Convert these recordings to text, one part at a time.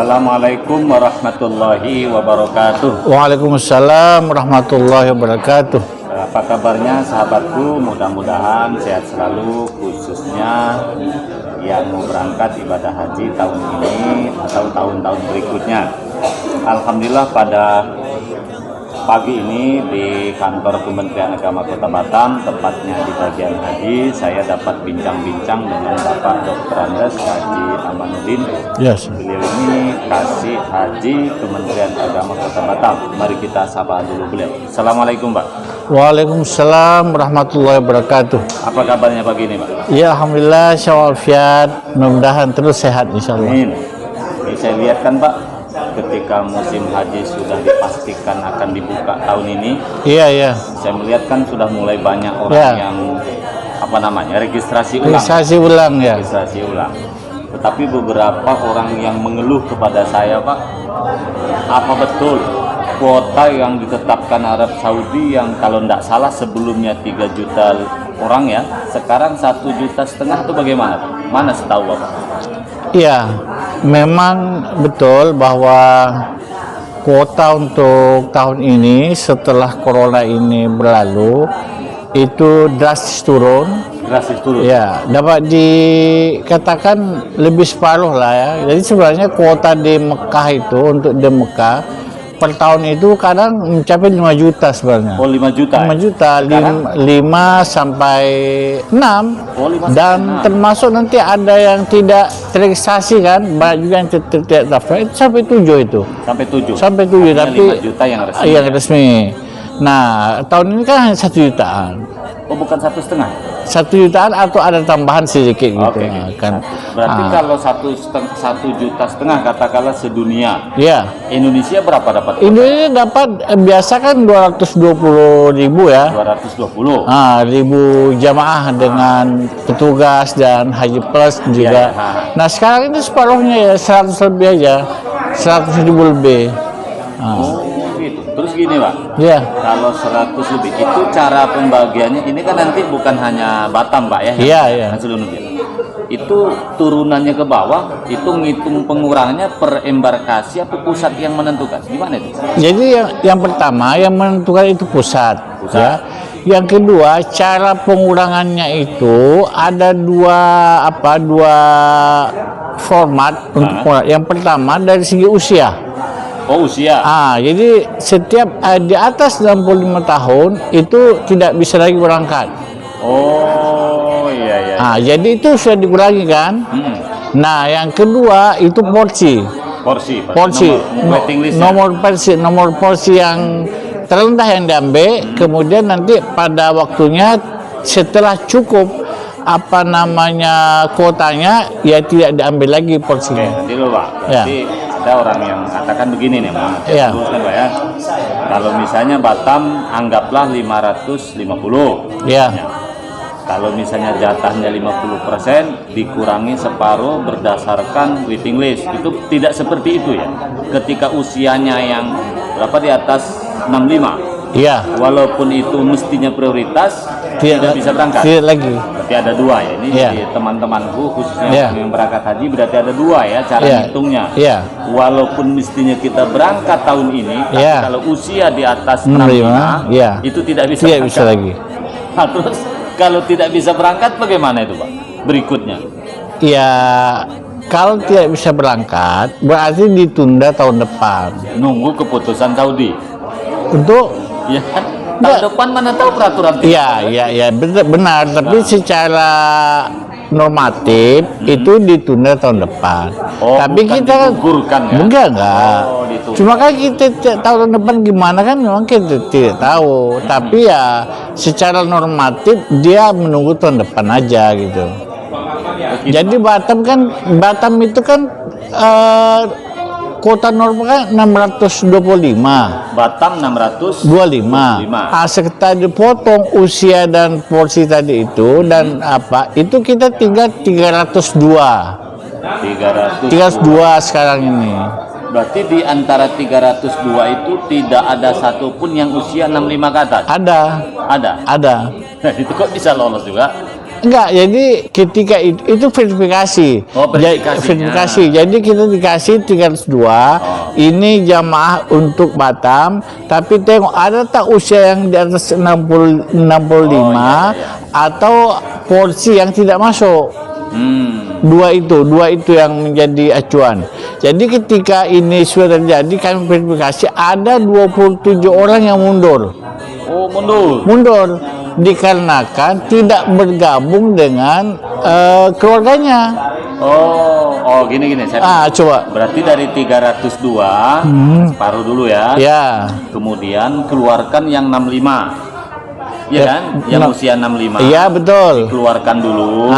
Assalamualaikum warahmatullahi wabarakatuh. Waalaikumsalam warahmatullahi wabarakatuh. Apa kabarnya sahabatku? Mudah-mudahan sehat selalu, khususnya yang mau berangkat ibadah haji tahun ini atau tahun-tahun berikutnya. Alhamdulillah pada pagi ini di kantor Kementerian Agama Kota Batam, tepatnya di bagian haji, saya dapat bincang-bincang dengan Bapak Dr. Andes Haji Amanuddin. Yes. Beliau ini kasih haji Kementerian Agama Kota Batam. Mari kita sapa dulu beliau. Assalamualaikum Pak. Waalaikumsalam warahmatullahi wabarakatuh. Apa kabarnya pagi ini Pak? Ya alhamdulillah, syawalfiat, mudah-mudahan terus sehat insyaallah. Amin. Ini saya lihat kan Pak, ketika musim haji sudah dipastikan akan dibuka tahun ini, Iya. saya melihat kan sudah mulai banyak orang yang registrasi ulang. Registrasi ulang ya. Registrasi ulang. Tetapi beberapa orang yang mengeluh kepada saya, Pak, apa betul kuota yang ditetapkan Arab Saudi yang kalau tidak salah sebelumnya 3 juta orang ya, sekarang 1,5 juta atau bagaimana Pak? Mana setahu Bapak? Iya, memang betul bahwa kuota untuk tahun ini setelah corona ini berlalu itu drastis turun. Drastis turun? Ya, dapat dikatakan lebih separuh lah ya. Jadi sebenarnya kuota di Mekah itu, untuk di Mekah per tahun itu kadang mencapai 5 juta sebenarnya. Oh, 5 juta? 5 juta, 5 sampai 6. Oh, 5 dan 6. Termasuk nanti ada yang tidak teregistrasi kan, banyak juga yang tidak daftar, itu sampai 7 itu. Sampai 7? Sampai 7, artinya tapi 5 juta yang resmi? Yang resmi. Nah, tahun ini kan hanya 1 jutaan. Oh, bukan 1,5? 1 jutaan atau ada tambahan sedikit gitu. Oke. Kan. Berarti kalau 1,5 juta katakanlah sedunia, Ya. Indonesia berapa dapat? Ini dapat biasa kan 220.000 ya. 220. Ribu jamaah dengan petugas dan haji plus juga. Iya. Nah sekarang ini separuhnya ya 100 lebih aja, 100.000 lebih. Oh gitu. Terus gini Pak, Ya. kalau 100 lebih itu cara pembagiannya, ini kan nanti bukan hanya Batam Pak ya? Iya. Seluruh negara. Itu turunannya ke bawah, itu ngitung pengurangannya per embarkasi atau pusat yang menentukan? Gimana itu? Jadi yang pertama yang menentukan itu pusat. Ya. Yang kedua, cara pengurangannya itu ada dua format untuk pengurangan. Yang pertama dari segi usia. Oh, usia. Jadi setiap di atas 65 tahun itu tidak bisa lagi berangkat. Oh, iya. Jadi itu sudah dikurangi kan. Nah, yang kedua itu porsi. Nomor porsi yang terendah yang diambil, kemudian nanti pada waktunya setelah cukup kuotanya ya tidak diambil lagi porsinya. Nanti loh Pak, berarti ada orang yang katakan begini nih teruskan Pak ya. Kalau misalnya Batam anggaplah 550. Ya. Kalau misalnya jatahnya 50% dikurangi separuh berdasarkan waiting list, itu tidak seperti itu ya. Ketika usianya yang berapa di atas 65, Iya. walaupun itu mestinya prioritas, tidak bisa berangkat. Tidak lagi. Berarti ada dua ya. Ini di teman-temanku khususnya yang berangkat haji, berarti ada dua ya cara hitungnya. Iya. Walaupun mestinya kita berangkat tahun ini, tapi kalau usia di atas 65, itu tidak bisa berangkat. Bisa lagi. Nah, terus kalau tidak bisa berangkat bagaimana itu Pak? Berikutnya. Ya, kalau tidak bisa berangkat berarti ditunda tahun depan. Nunggu keputusan Saudi. Untuk Ya kan? Tahun depan mana tahu peraturan. Iya, benar. Tapi secara normatif itu ditunda tahun depan. Tapi kita digugurkan ya? Enggak. Cuma kan kita tahun depan gimana kan memang kita tidak tahu. Tapi ya secara normatif dia menunggu tahun depan aja gitu. Jadi Batam itu kan kuota normal kan 625. Batam 625. Sekitar dipotong usia dan porsi tadi itu dan itu kita tinggal 302. 302 sekarang ini. Berarti di antara 302 itu tidak ada satupun yang usia 65 ke atas? Ada. Ada? Ada. Itu kok bisa lolos juga? Enggak, jadi ketika itu verifikasi. Oh, verifikasinya. Verifikasi. Jadi kita dikasih 302. Ini jamaah untuk Batam, tapi tengok ada tak usia yang di atas 65 atau porsi yang tidak masuk. Dua itu yang menjadi acuan. Jadi ketika ini sudah terjadi, kami verifikasi ada 27 orang yang mundur. Oh, mundur Dikarenakan tidak bergabung dengan keluarganya. Oh, gini saya. Coba. Berarti dari 302 separuh dulu ya. Ya. Kemudian keluarkan yang 65. Iya kan? Yang usia 65. Iya, betul. Keluarkan dulu,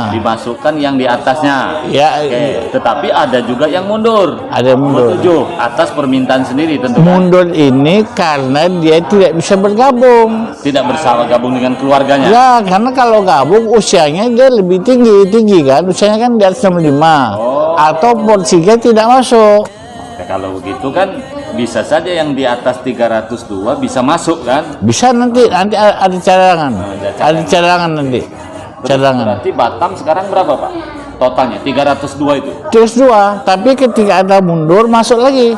dimasukkan yang di atasnya. Ya. Oke. Tetapi ada juga yang mundur. Ada mundur. 7 atas permintaan sendiri tentu kan. Mundur ini karena dia tidak bisa bergabung. Tidak bersama gabung dengan keluarganya. Ya, karena kalau gabung usianya dia lebih tinggi kan. Usianya kan di atas 65. Atau porsinya tidak masuk. Oke, kalau begitu kan bisa saja yang di atas 302 bisa masuk kan? Bisa nanti ada cadangan. Ada cadangan nanti. Cadangan. Berarti Batam sekarang berapa, Pak? Totalnya 302 itu. 302, tapi ketika ada mundur masuk lagi.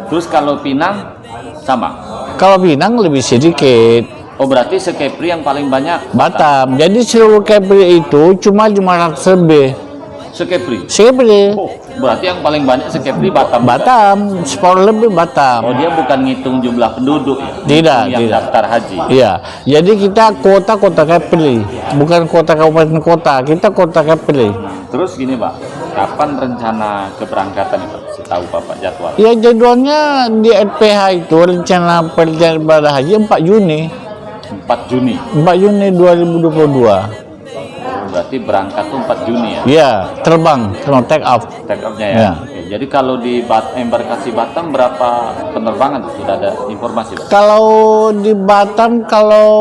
Terus kalau Pinang sama. Kalau Pinang lebih sedikit. Oh, berarti sekepri yang paling banyak Batam. Jadi seluruh Kepri itu cuma 500 lebih. Sekepri. Sekepri. Oh, berarti yang paling banyak sekepri Batam. Batam, separuh lebih Batam. Oh, dia bukan ngitung jumlah penduduk ya? Tidak, yang tidak. daftar haji. Iya. Jadi kita kota Kepri, bukan kota kabupaten kota. Kita kota Kepri. Terus gini, Pak. Kapan rencana keberangkatan itu? Setahu Bapak jadwal. Ya, jadwalnya di RPH itu rencana perjalanan ibadah haji 4 Juni. 4 Juni. 4 Juni 2022. Berarti berangkat tuh 4 Juni ya? Iya, terbang take off. Take off-nya ya? Ya. Oke, jadi kalau di embarkasi Batam berapa penerbangan tuh? Sudah ada informasi, Pak? Kalau di Batam, kalau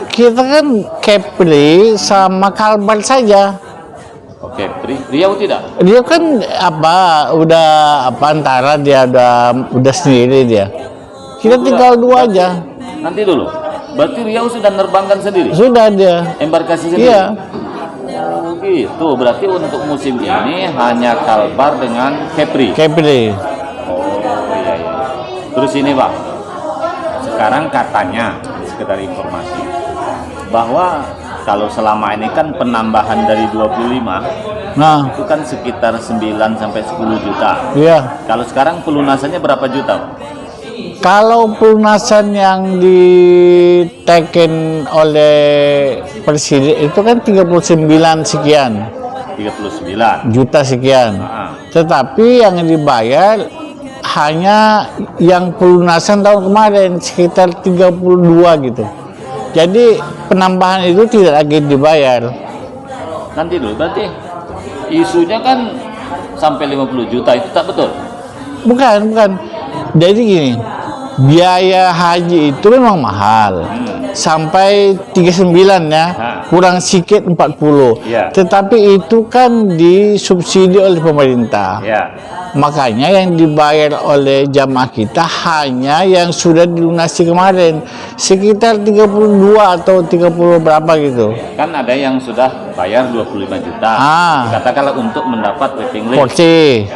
kita kan Kepri sama Kalbar saja. Oke, Riau tidak? Dia kan antara dia udah sendiri dia. Kita tinggal dua aja. Nanti dulu. Berarti Riau sudah nerbangkan sendiri? Sudah dia. Embarkasi sendiri? Iya. Oh, gitu. Berarti untuk musim ini hanya Kalbar dengan Kepri? Kepri. Oh, iya. Terus ini, Pak. Sekarang katanya, sekedar informasi, bahwa kalau selama ini kan penambahan dari 25, itu kan sekitar 9 sampai 10 juta. Iya. Kalau sekarang pelunasannya berapa juta, Pak? Kalau pelunasan yang diteken oleh Presiden itu kan 39 sekian. 39 juta sekian. Tetapi yang dibayar hanya yang pelunasan tahun kemarin sekitar 32 gitu. Jadi penambahan itu tidak lagi dibayar. Nanti dulu, berarti isunya kan sampai 50 juta, itu tak betul? Bukan. Jadi gini, biaya haji itu memang mahal. Sampai 39 ya, kurang sedikit 40. Tetapi itu kan disubsidi oleh pemerintah. Makanya yang dibayar oleh jamaah kita hanya yang sudah dilunasi kemarin, sekitar 32 atau 30 berapa gitu. Kan ada yang sudah bayar 25 juta. Katakanlah untuk mendapat waiting list. Porsi.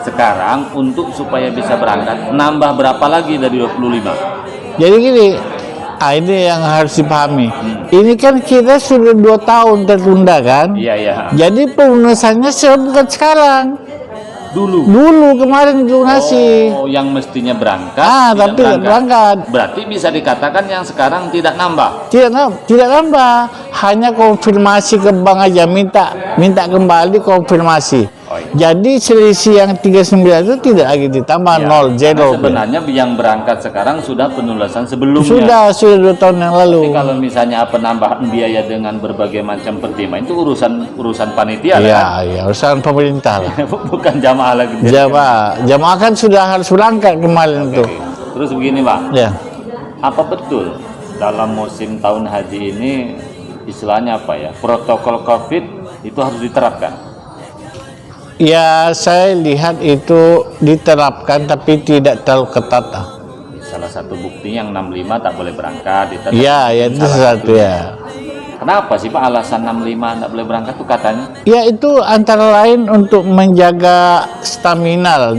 Sekarang untuk supaya bisa berangkat nambah berapa lagi dari 25? Jadi gini, ini yang harus dipahami. Ini kan kita sudah 2 tahun tertunda kan? Iya. Jadi pelunasannya bukan sekarang. Dulu kemarin dilunasi. Oh, yang mestinya berangkat. Tapi tidak berangkat. Berarti bisa dikatakan yang sekarang tidak nambah. Tidak nambah. Hanya konfirmasi ke bank aja, minta kembali konfirmasi. Jadi selisih yang 39 itu tidak lagi ditambah 0. Sebenarnya yang berangkat sekarang sudah penulisan sebelumnya. Sudah 2 tahun yang lalu. Tapi kalau misalnya penambahan biaya dengan berbagai macam pertimbangan itu urusan panitia kan? Iya, urusan pemerintah lah. Bukan jamaah lagi. Jamaah kan sudah harus berangkat kemarin itu. Terus begini, Pak. Ya. Apa betul dalam musim tahun haji ini istilahnya apa ya? Protokol Covid itu harus diterapkan? Ya, saya lihat itu diterapkan tapi tidak terlalu ketat. Salah satu bukti yang 65 tak boleh berangkat. Iya, itu satu ya. Kenapa sih Pak alasan 65 nggak boleh berangkat tuh katanya? Ya itu antara lain untuk menjaga stamina.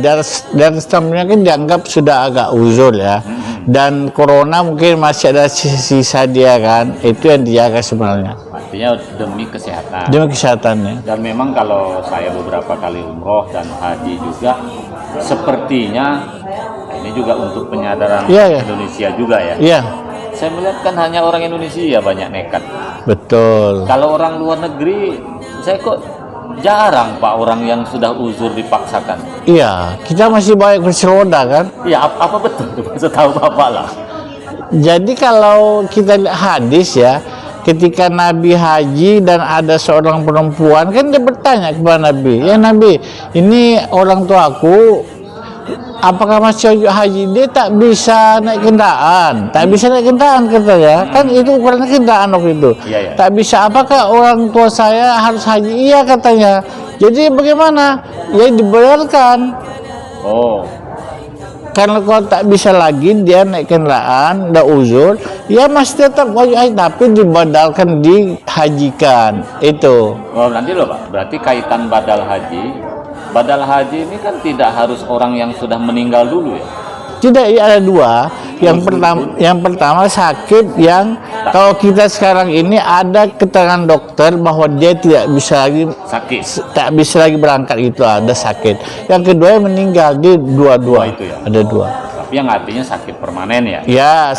Dan stamina kan dianggap sudah agak uzur ya. Dan corona mungkin masih ada sisa dia kan. Itu yang dijaga sebenarnya. Artinya demi kesehatan. Demi kesehatannya. Dan memang kalau saya beberapa kali umroh dan haji juga, sepertinya ini juga untuk penyadaran Iya, iya. Indonesia juga ya. Iya, Saya melihat kan hanya orang Indonesia banyak nekat. betul. Kalau orang luar negeri, saya kok jarang Pak orang yang sudah uzur dipaksakan. Iya, kita masih banyak kursi roda kan. Ya apa betul tuh? Setahu Bapak lah. Jadi kalau kita lihat hadis ya, ketika Nabi haji dan ada seorang perempuan kan dia bertanya kepada Nabi, ya Nabi, ini orang tuaku apakah masih haji? Dia tak bisa naik kendaraan, tak bisa naik kendaraan katanya. Kan itu ukurannya kendaraan waktu itu. Iya, iya. Tak bisa, apakah orang tua saya harus haji? Iya katanya. Jadi bagaimana? Ya dibayarkan. Oh, Karena kalau tak bisa lagi dia naik kendaraan, udah uzur, ya masih tetap wajib haji, tapi dibadalkan, dihajikan. Itu. oh nanti loh Pak. Berarti kaitan badal haji. Badal haji ini kan tidak harus orang yang sudah meninggal dulu ya. Tidak, ya ada dua. Yang pertama sakit yang kalau kita sekarang ini ada keterangan dokter bahwa dia tidak bisa lagi Sakit. tak bisa lagi berangkat, itu ada sakit. Yang kedua yang meninggal, di dua-dua. Oh, itu ya. Ada dua. Tapi yang artinya sakit permanen ya. Ya,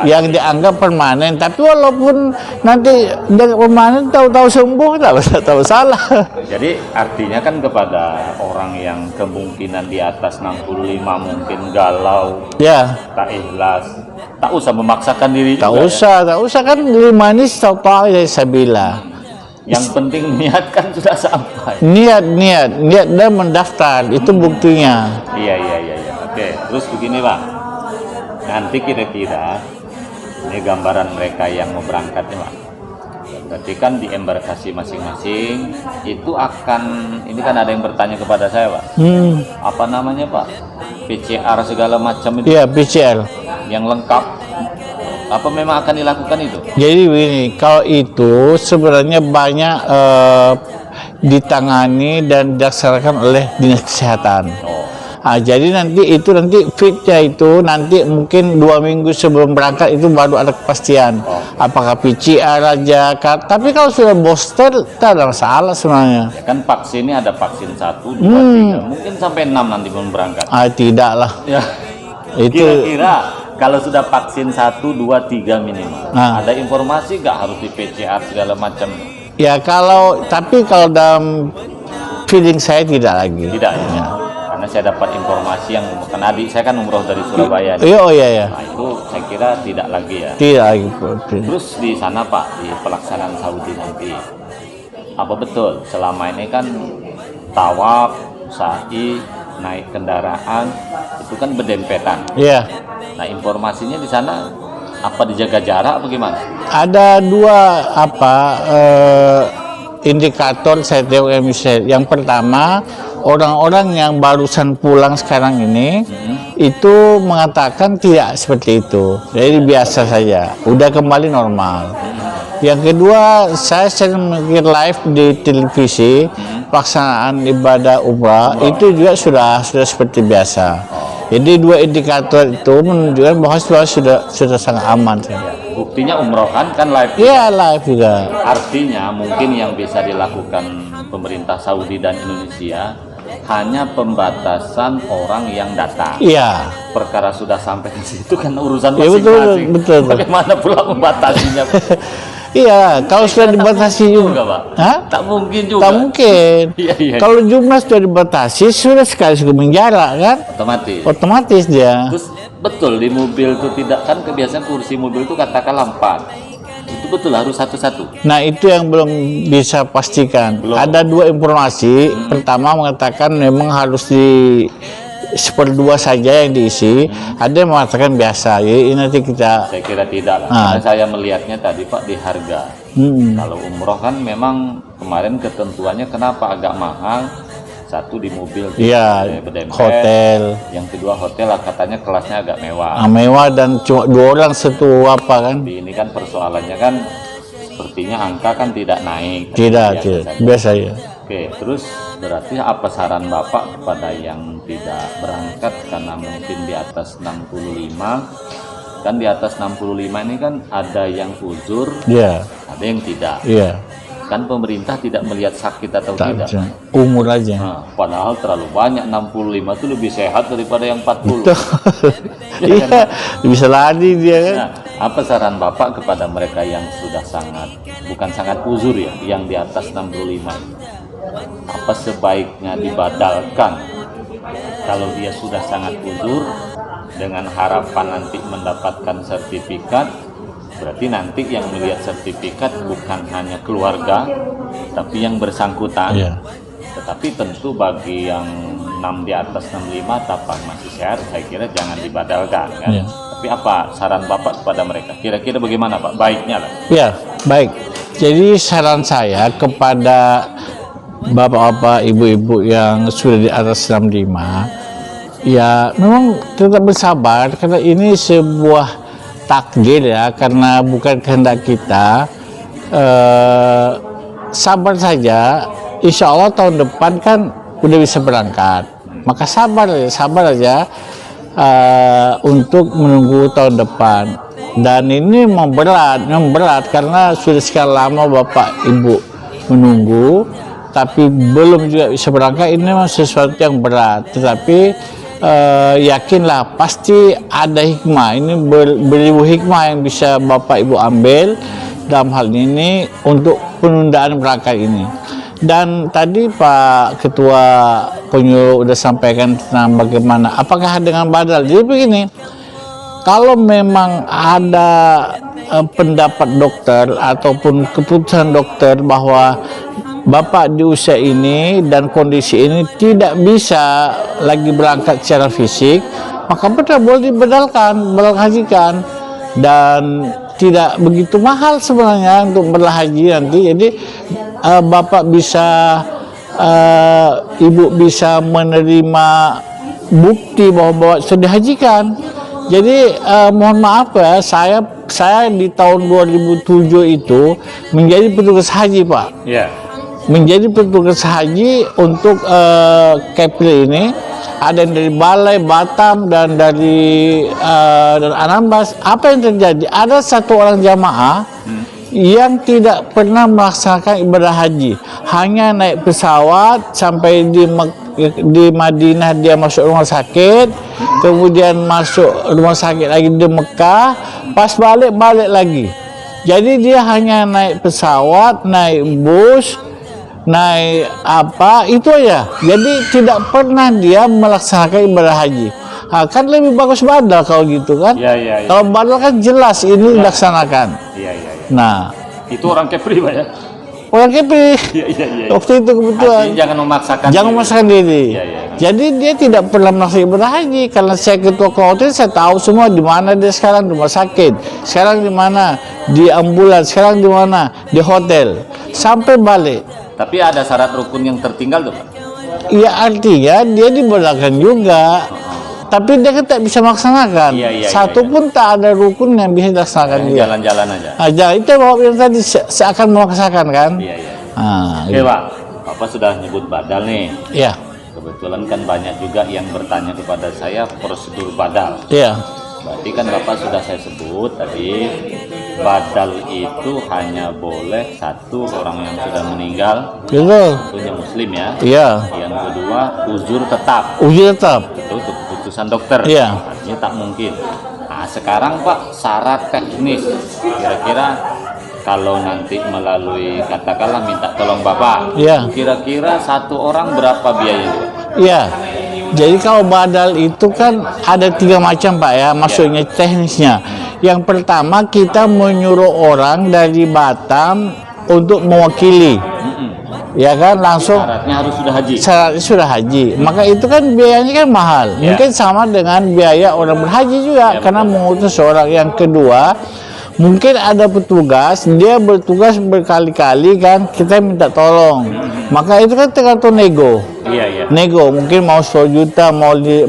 yang dianggap permanen. Tapi walaupun nanti dengan permanen tahu-tahu sembuh, tak salah. Jadi artinya kan kepada orang yang kemungkinan di atas 65 mungkin galau, Ya, tak ikhlas, tak usah memaksakan diri tak juga usah kan manis taupa ya sabila. ya. Yang penting niat kan sudah sampai. Niat dan mendaftar itu buktinya. Iya. Oke, terus begini Pak. Nanti kira-kira ini gambaran mereka yang mau berangkat nih Pak. Berarti kan di embarkasi masing-masing itu akan, ini kan ada yang bertanya kepada saya Pak. Apa namanya Pak? PCR segala macam itu Iya, PCR. yang lengkap. Apa memang akan dilakukan itu? Jadi begini, kalau itu sebenarnya banyak ditangani dan dilaksanakan oleh dinas kesehatan. Oh, Jadi nanti fitnya itu nanti mungkin 2 minggu sebelum berangkat itu baru ada kepastian. Apakah PCR aja, tapi kalau sudah booster tak ada masalah sebenarnya. ya kan vaksinnya ada vaksin 1, 2, 3, mungkin sampai 6 nanti belum berangkat. Tidak lah. Ya. Itu Kira-kira kalau sudah vaksin 1, 2, 3 minimal, ada informasi nggak harus di PCR segala macam? ya tapi kalau dalam feeling saya tidak lagi. Tidak ya? Karena saya dapat informasi yang kan adik saya kan umroh dari Surabaya. nih. Iya. Nah itu saya kira tidak lagi ya. Tidak lagi. Terus di sana Pak, di pelaksanaan Saudi nanti, apa betul selama ini kan tawaf, sa'i, naik kendaraan itu kan berdempetan. Iya. Nah informasinya di sana apa dijaga jarak apa gimana? Ada dua indikator saya tengok yang pertama, orang-orang yang barusan pulang sekarang ini itu mengatakan tidak seperti itu, jadi biasa saja, udah kembali normal. Yang kedua, saya sering mengikuti live di televisi pelaksanaan ibadah umrah itu juga sudah seperti biasa. Jadi dua indikator itu menunjukkan bahwa sudah sangat aman. Buktinya umroh kan live. Iya, live juga. Artinya mungkin yang bisa dilakukan pemerintah Saudi dan Indonesia hanya pembatasan orang yang datang. Iya. Perkara sudah sampai ke situ kan urusan Ya, masing-masing. betul. Bagaimana pula membatasinya? Iya, kalau sudah dibatasi Enggak, juga. Pak. Hah? Tak mungkin juga. Tak mungkin. Iya. Kalau jumlah sudah dibatasi, sudah sekali menjarak kan? Otomatis dia. Terus betul di mobil itu tidak kan kebiasaan kursi mobil itu katakanlah 4. Itu betul harus satu-satu. Nah, itu yang belum bisa pastikan. Belum. Ada dua informasi. Pertama mengatakan memang harus di 1/2 saja yang diisi. Ada yang mengatakan biasa. Jadi nanti kita. Saya kira tidak lah. Karena saya melihatnya tadi Pak di harga. Kalau umroh kan memang kemarin ketentuannya kenapa agak mahal. Satu di mobil, Iya, berdempet. hotel. Yang kedua hotel lah katanya kelasnya agak mewah. Mewah dan cuma 2 orang satu kan? Ini kan persoalannya kan sepertinya angka kan tidak naik. Tidak, biasa ya. Oke, terus berarti apa saran Bapak kepada yang tidak berangkat karena mungkin di atas 65? Kan di atas 65 ini kan ada yang uzur, Iya. ada yang tidak. Iya. Kan pemerintah tidak melihat sakit atau tidak. Umur aja. Nah, padahal terlalu banyak, 65 itu lebih sehat daripada yang 40. Iya, bisa lari dia kan. Nah, apa saran Bapak kepada mereka yang sudah bukan sangat uzur ya, yang di atas 65? Apa sebaiknya dibadalkan kalau dia sudah sangat uzur dengan harapan nanti mendapatkan sertifikat? Berarti nanti yang melihat sertifikat bukan hanya keluarga, tapi yang bersangkutan. Iya. Tetapi tentu bagi yang di atas 65 tapang masih sehat, saya kira jangan dibadalkan kan. Iya. Tapi apa saran Bapak kepada mereka? Kira-kira bagaimana Pak? Baiknya lah. Ya, baik. Jadi saran saya kepada bapak-bapak, ibu-ibu yang sudah di atas 65, ya memang tetap bersabar karena ini sebuah takdir ya, karena bukan kehendak kita. Sabar saja, insya Allah tahun depan kan udah bisa berangkat, maka sabar aja untuk menunggu tahun depan. Dan ini memang berat karena sudah sekian lama bapak ibu menunggu tapi belum juga bisa berangkat. Ini memang sesuatu yang berat, tetapi yakinlah pasti ada hikmah. Ini beribu hikmah yang bisa bapak ibu ambil dalam hal ini untuk penundaan berangkat ini. Dan tadi Pak Ketua Penyuluh udah sampaikan tentang bagaimana apakah dengan badal. Jadi begini, kalau memang ada pendapat dokter ataupun keputusan dokter bahwa Bapak di usia ini dan kondisi ini tidak bisa lagi berangkat secara fisik, maka benar boleh dibadalkan, hajikan, dan tidak begitu mahal sebenarnya untuk berhaji nanti. Jadi Bapak bisa, Ibu bisa menerima bukti bahwa sudah dihajikan. Jadi mohon maaf ya, saya di tahun 2007 itu menjadi petugas haji Pak. Iya. Menjadi petugas haji untuk Kepri ini, ada yang dari Balai, Batam, dan dari dan Anambas. Apa yang terjadi? Ada satu orang jamaah yang tidak pernah melaksanakan ibadah haji, hanya naik pesawat sampai di Madinah, dia masuk rumah sakit, kemudian masuk rumah sakit lagi di Mekah, pas balik lagi. Jadi dia hanya naik pesawat, naik bus, naik apa itu aja. Jadi tidak pernah dia melaksanakan ibadah haji. Kan lebih bagus badal kalau gitu kan. Ya. Kalau badal kan jelas ini dilaksanakan. Iya. Nah, Itu orang Kepri Pak ya? orang Kepri. Iya. Waktu itu kebetulan. Artinya jangan memaksakan diri. Iya. Jadi dia tidak pernah melaksanakan ibadah haji. Karena saya ketua hotel, saya tahu semua di mana dia sekarang, di rumah sakit, sekarang di mana, di ambulans, sekarang di mana, di hotel, sampai balik. Tapi ada syarat rukun yang tertinggal tuh Pak? Iya, artinya dia dibadalkan juga. Tapi dia kan tak bisa melaksanakan. Iya. Satu pun tak ada rukun yang bisa dilaksanakan dia. Jalan-jalan aja. Aja itu Bapak yang tadi seakan memaksakan kan? Iya. Nah, Oke Pak, Bapak sudah nyebut badal nih. Iya. Kebetulan kan banyak juga yang bertanya kepada saya prosedur badal. Iya. Berarti kan Bapak sudah saya sebut tadi, badal itu hanya boleh satu orang yang sudah meninggal, Betul. tentunya muslim ya. Iya. Yang kedua, uzur tetap. Uji tetap. Itu keputusan dokter. Iya. Artinya tak mungkin. Nah, sekarang Pak, syarat teknis. Kira-kira kalau nanti melalui katakanlah minta tolong Bapak. Iya. Kira-kira satu orang berapa biayanya Pak? Iya. Jadi kalau badal itu kan ada 3 macam Pak ya, maksudnya teknisnya. Yang pertama kita menyuruh orang dari Batam untuk mewakili. Ya kan, langsung Syaratnya harus sudah haji. syaratnya sudah haji. Maka itu kan biayanya kan mahal. Ya. Mungkin sama dengan biaya orang berhaji juga, karena mengutus seorang. Yang kedua, Mungkin ada petugas, dia bertugas berkali-kali kan, kita minta tolong. Maka itu kan tergantung nego. Iya, iya. Nego mungkin mau 10 juta, mau 15,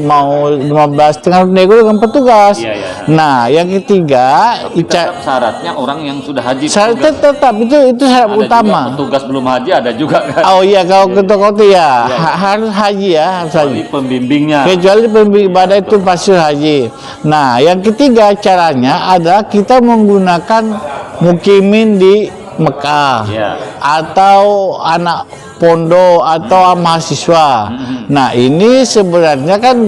tergantung nego dengan petugas. Iya, iya. Nah, yang ketiga, Tapi tetap syaratnya orang yang sudah haji. syarat tetap itu syarat Ada utama. juga petugas belum haji ada juga kan. Oh iya, kalau ketua kota ya Iya. harus haji ya, harus haji. Kecuali pembimbingnya. Kecuali pembimbing ibadah itu pasti haji. Nah, yang ketiga caranya adalah kita menggunakan mukimin di Mekah Iya. atau anak pondok atau mahasiswa. Nah, ini sebenarnya kan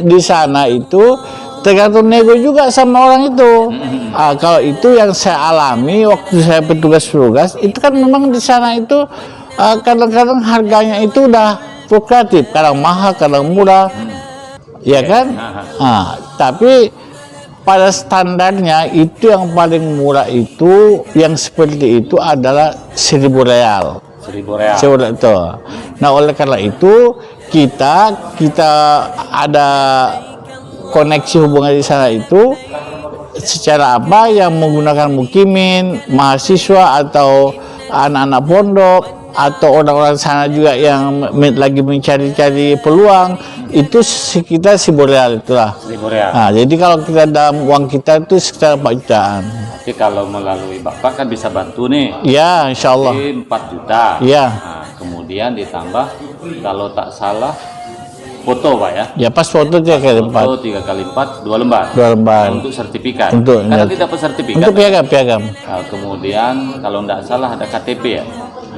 di sana itu tergantung nego juga sama orang itu. Kalau itu yang saya alami waktu saya petugas itu kan memang di sana itu kadang-kadang harganya itu udah fluktuatif, kadang mahal, kadang murah, ya kan? Tapi pada standarnya itu yang paling murah itu yang seperti itu adalah 1.000 real. 1.000 real. Itu. Nah, oleh karena itu kita ada koneksi hubungan di sana itu secara apa yang menggunakan mukimin, mahasiswa atau anak-anak pondok atau orang-orang sana juga yang lagi mencari-cari peluang itu sekitar 1.000 real itulah. 1.000 real. Nah, jadi kalau kita dalam uang kita itu sekitar 4 jutaan. Tapi kalau melalui Bapak kan bisa bantu nih. Ya, insya Allah. Jadi 4 juta. Ya. Nah, kemudian ditambah kalau tak salah foto Pak ya. Ya, pas foto 3 kali 4. Foto 3 kali 4 2 lembar. 2 lembar. Untuk sertifikat. Untuk Karena tidak dapat sertifikat. Untuk piagam. Nah, kemudian kalau tidak salah ada KTP ya.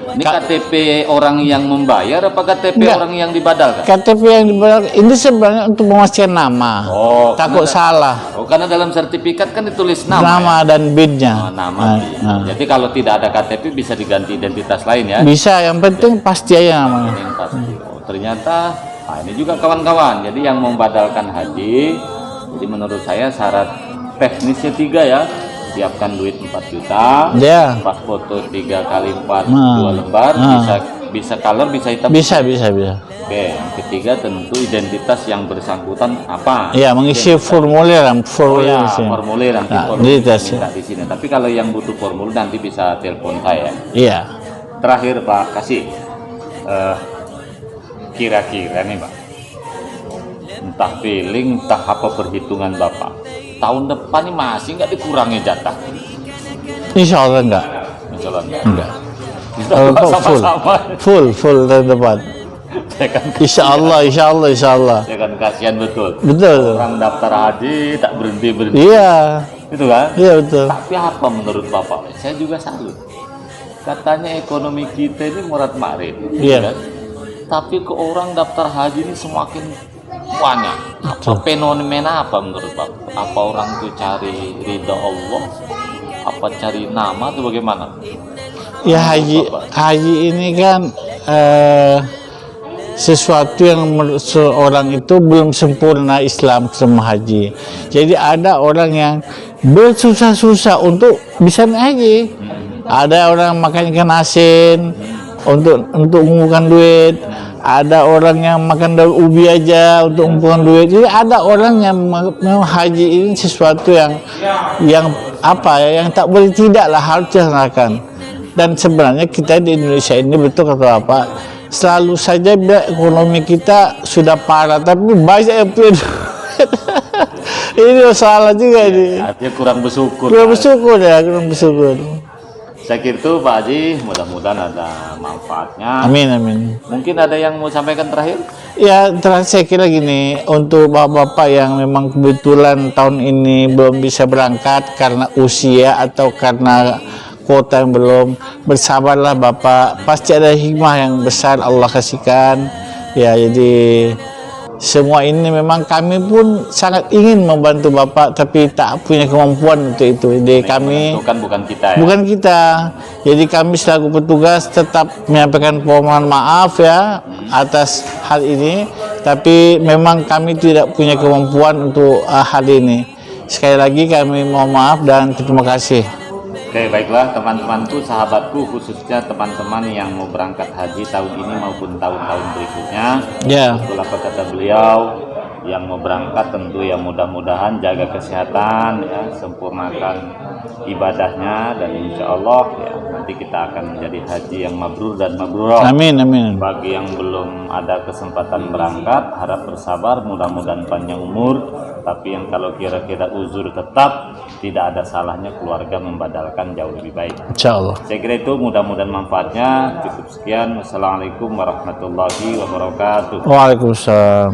Ini Ka- KTP orang yang membayar apa KTP Enggak. orang yang dibadalkan? KTP yang dibayar ini sebenarnya untuk memastikan nama. Oh, Takut salah. Oh, karena dalam sertifikat kan ditulis nama. Nama Ya? dan BIN-nya. Oh, nama. Nah. Jadi kalau tidak ada KTP bisa diganti identitas lain ya. Bisa, yang penting pasti aja namanya. Ini yang pasti. Oh, ternyata ini juga kawan-kawan. Jadi yang membadalkan haji, jadi menurut saya syarat teknisnya 3 ya. Siapkan duit 4 juta. Ya. Pas foto 3 kali 4 Nah. 2 lembar, Nah. bisa color, bisa hitam. Bisa. Oke, yang ketiga tentu identitas yang bersangkutan apa? Ya, mengisi formulir Oh ya, di sini. formulir nanti Nah, formulir identitas. minta di sini. Tapi kalau yang butuh formulir nanti bisa telepon saya. Iya. Terakhir Pak Kasih, kira-kira nih Pak, entah feeling, entah apa perhitungan Bapak, tahun depan ini masih nggak dikurangi jatah? Insya Allah enggak. Misalnya Enggak. kita Kalau kok sama-sama. full tahun depan. Saya kan, Insya Allah. saya kan kasihan betul. Betul. Orang daftar haji tak berhenti. Iya. Itu kan? Iya betul. Tapi apa menurut Bapak? Saya juga salut. Katanya ekonomi kita ini murad marid. Iya. Kan? Tapi ke orang daftar haji ini semakin banyak. Apa Betul. fenomena apa menurut Bapak? Apa orang itu cari ridha Allah? Apa cari nama atau bagaimana? Ya, haji ini kan sesuatu yang menurut seorang itu belum sempurna Islam sama haji. Jadi ada orang yang bersusah-susah untuk bisa naik haji. Ada orang makan ikan asin untuk mengumpulkan duit. Ada orang yang makan daun ubi aja untuk mengumpulkan duit. Jadi ada orang yang memang haji ini sesuatu yang apa ya, yang tak boleh tidak lah, harus dilaksanakan. Dan sebenarnya kita di Indonesia ini betul kata Bapak, selalu saja bila ekonomi kita sudah parah, tapi banyak yang punya duit. Ini masalah juga ini. Artinya kurang bersyukur. Kurang bersyukur. Saya kira itu Pak Haji, mudah-mudahan ada manfaatnya. Amin. Mungkin ada yang mau sampaikan terakhir? Ya, terakhir saya kira gini, untuk bapak-bapak yang memang kebetulan tahun ini belum bisa berangkat karena usia atau karena kuota yang belum, bersabarlah Bapak, pasti ada hikmah yang besar Allah kasihkan. Ya, jadi semua ini memang kami pun sangat ingin membantu Bapak, tapi tak punya kemampuan untuk itu. Jadi kami bukan kita ya. bukan kita. Jadi kami selaku petugas tetap menyampaikan permohonan maaf ya atas hal ini, tapi memang kami tidak punya kemampuan untuk hal ini. Sekali lagi kami mohon maaf dan terima kasih. Oke, baiklah teman-temanku, sahabatku, khususnya teman-teman yang mau berangkat haji tahun ini maupun tahun-tahun berikutnya. Ya. Betul apa kata beliau, yang mau berangkat tentu ya mudah-mudahan jaga kesehatan ya, sempurnakan ibadahnya, dan insya Allah ya nanti kita akan menjadi haji yang mabrur dan mabrurah. Amin, amin. Bagi yang belum ada kesempatan berangkat, harap bersabar, mudah-mudahan panjang umur. Tapi yang kalau kira-kira uzur tetap, tidak ada salahnya keluarga membadalkan jauh lebih baik. Insya Allah. Saya kira itu, mudah-mudahan manfaatnya. Cukup sekian. Wassalamualaikum warahmatullahi wabarakatuh. Waalaikumsalam.